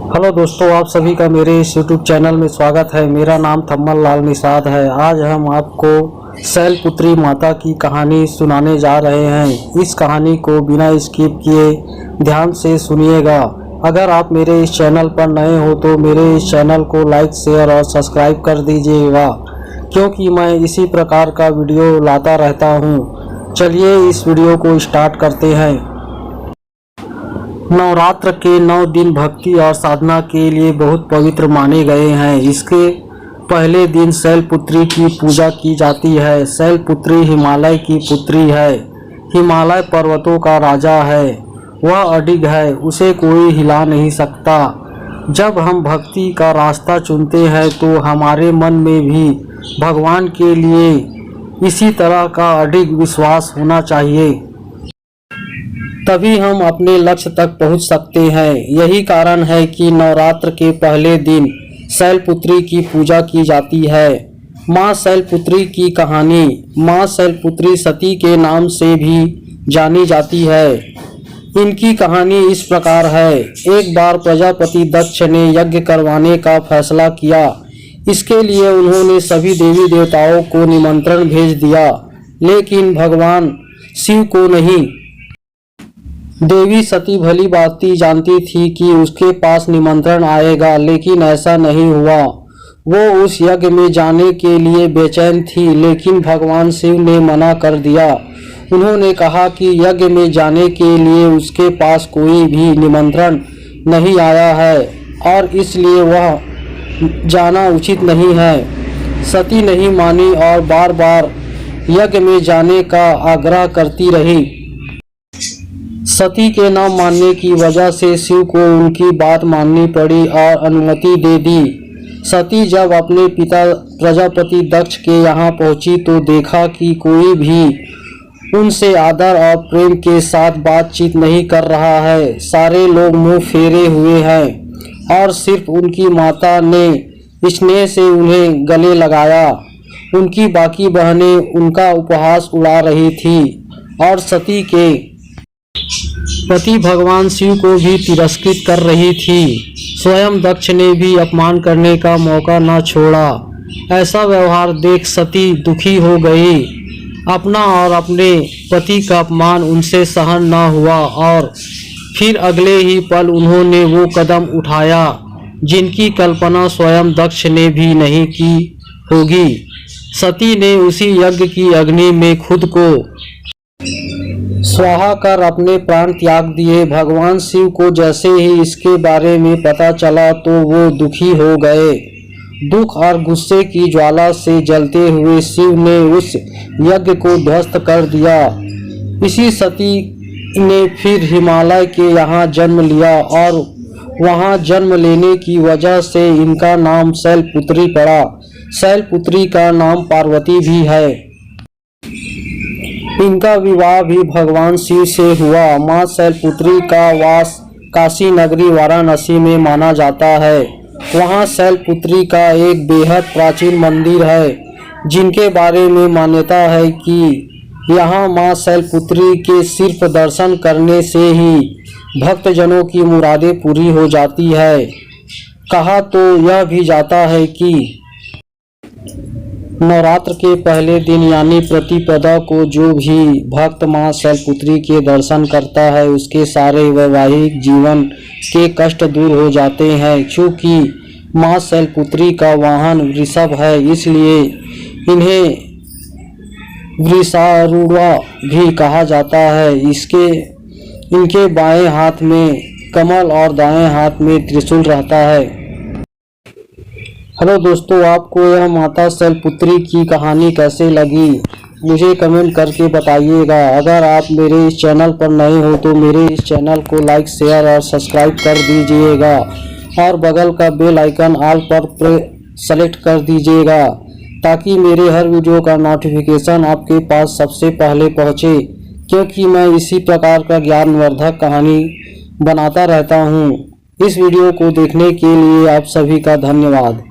Hello दोस्तों, आप सभी का मेरे इस यूट्यूब चैनल में स्वागत है। मेरा नाम थम्मल लाल निषाद है। आज हम आपको शैलपुत्री माता की कहानी सुनाने जा रहे हैं। इस कहानी को बिना स्किप किए ध्यान से सुनिएगा। अगर आप मेरे इस चैनल पर नए हो तो मेरे इस चैनल को लाइक, शेयर और सब्सक्राइब कर दीजिएगा, क्योंकि मैं इसी प्रकार का वीडियो लाता रहता हूँ। चलिए इस वीडियो को स्टार्ट करते हैं। नवरात्र के 9 दिन भक्ति और साधना के लिए बहुत पवित्र माने गए हैं। इसके पहले दिन शैलपुत्री की पूजा की जाती है। शैलपुत्री हिमालय की पुत्री है। हिमालय पर्वतों का राजा है। वह अडिग है, उसे कोई हिला नहीं सकता। जब हम भक्ति का रास्ता चुनते हैं तो हमारे मन में भी भगवान के लिए इसी तरह का अडिग विश्वास होना चाहिए, तभी हम अपने लक्ष्य तक पहुंच सकते हैं। यही कारण है कि नवरात्र के पहले दिन शैलपुत्री की पूजा की जाती है। माँ शैलपुत्री की कहानी। माँ शैलपुत्री सती के नाम से भी जानी जाती है। इनकी कहानी इस प्रकार है। एक बार प्रजापति दक्ष ने यज्ञ करवाने का फैसला किया। इसके लिए उन्होंने सभी देवी देवताओं को निमंत्रण भेज दिया, लेकिन भगवान शिव को नहीं। देवी सती भली भांति जानती थी कि उसके पास निमंत्रण आएगा, लेकिन ऐसा नहीं हुआ। वो उस यज्ञ में जाने के लिए बेचैन थी, लेकिन भगवान शिव ने मना कर दिया। उन्होंने कहा कि यज्ञ में जाने के लिए उसके पास कोई भी निमंत्रण नहीं आया है और इसलिए वह जाना उचित नहीं है। सती नहीं मानी और बार बार यज्ञ में जाने का आग्रह करती रही। सती के न मानने की वजह से शिव को उनकी बात माननी पड़ी और अनुमति दे दी। सती जब अपने पिता प्रजापति दक्ष के यहाँ पहुंची तो देखा कि कोई भी उनसे आदर और प्रेम के साथ बातचीत नहीं कर रहा है। सारे लोग मुंह फेरे हुए हैं और सिर्फ उनकी माता ने स्नेह से उन्हें गले लगाया। उनकी बाकी बहनें उनका उपहास उड़ा रही थी और सती के पति भगवान शिव को भी तिरस्कृत कर रही थी। स्वयं दक्ष ने भी अपमान करने का मौका न छोड़ा। ऐसा व्यवहार देख सती दुखी हो गई। अपना और अपने पति का अपमान उनसे सहन न हुआ और फिर अगले ही पल उन्होंने वो कदम उठाया जिनकी कल्पना स्वयं दक्ष ने भी नहीं की होगी। सती ने उसी यज्ञ की अग्नि में खुद को स्वाहा कर अपने प्राण त्याग दिए। भगवान शिव को जैसे ही इसके बारे में पता चला तो वो दुखी हो गए। दुख और गुस्से की ज्वाला से जलते हुए शिव ने उस यज्ञ को ध्वस्त कर दिया। इसी सती ने फिर हिमालय के यहाँ जन्म लिया और वहाँ जन्म लेने की वजह से इनका नाम शैलपुत्री पड़ा। शैलपुत्री का नाम पार्वती भी है। इनका विवाह भी भगवान शिव से हुआ। माँ शैलपुत्री का वास काशी नगरी वाराणसी में माना जाता है। वहाँ शैलपुत्री का एक बेहद प्राचीन मंदिर है, जिनके बारे में मान्यता है कि यहाँ माँ शैलपुत्री के सिर्फ दर्शन करने से ही भक्तजनों की मुरादें पूरी हो जाती है। कहा तो यह भी जाता है कि नवरात्र के पहले दिन यानी प्रतिपदा को जो भी भक्त माँ शैलपुत्री के दर्शन करता है उसके सारे वैवाहिक जीवन के कष्ट दूर हो जाते हैं। क्योंकि माँ शैलपुत्री का वाहन वृषभ है, इसलिए इन्हें वृषारूढ़ा भी कहा जाता है। इनके बाएं हाथ में कमल और दाएं हाथ में त्रिशूल रहता है। हेलो दोस्तों, आपको यह माता शैलपुत्री की कहानी कैसे लगी मुझे कमेंट करके बताइएगा। अगर आप मेरे इस चैनल पर नए हो तो मेरे इस चैनल को लाइक, शेयर और सब्सक्राइब कर दीजिएगा और बगल का बेल आइकन ऑल पर सेलेक्ट कर दीजिएगा, ताकि मेरे हर वीडियो का नोटिफिकेशन आपके पास सबसे पहले पहुँचे। क्योंकि मैं इसी प्रकार का ज्ञानवर्धक कहानी बनाता रहता हूँ। इस वीडियो को देखने के लिए आप सभी का धन्यवाद।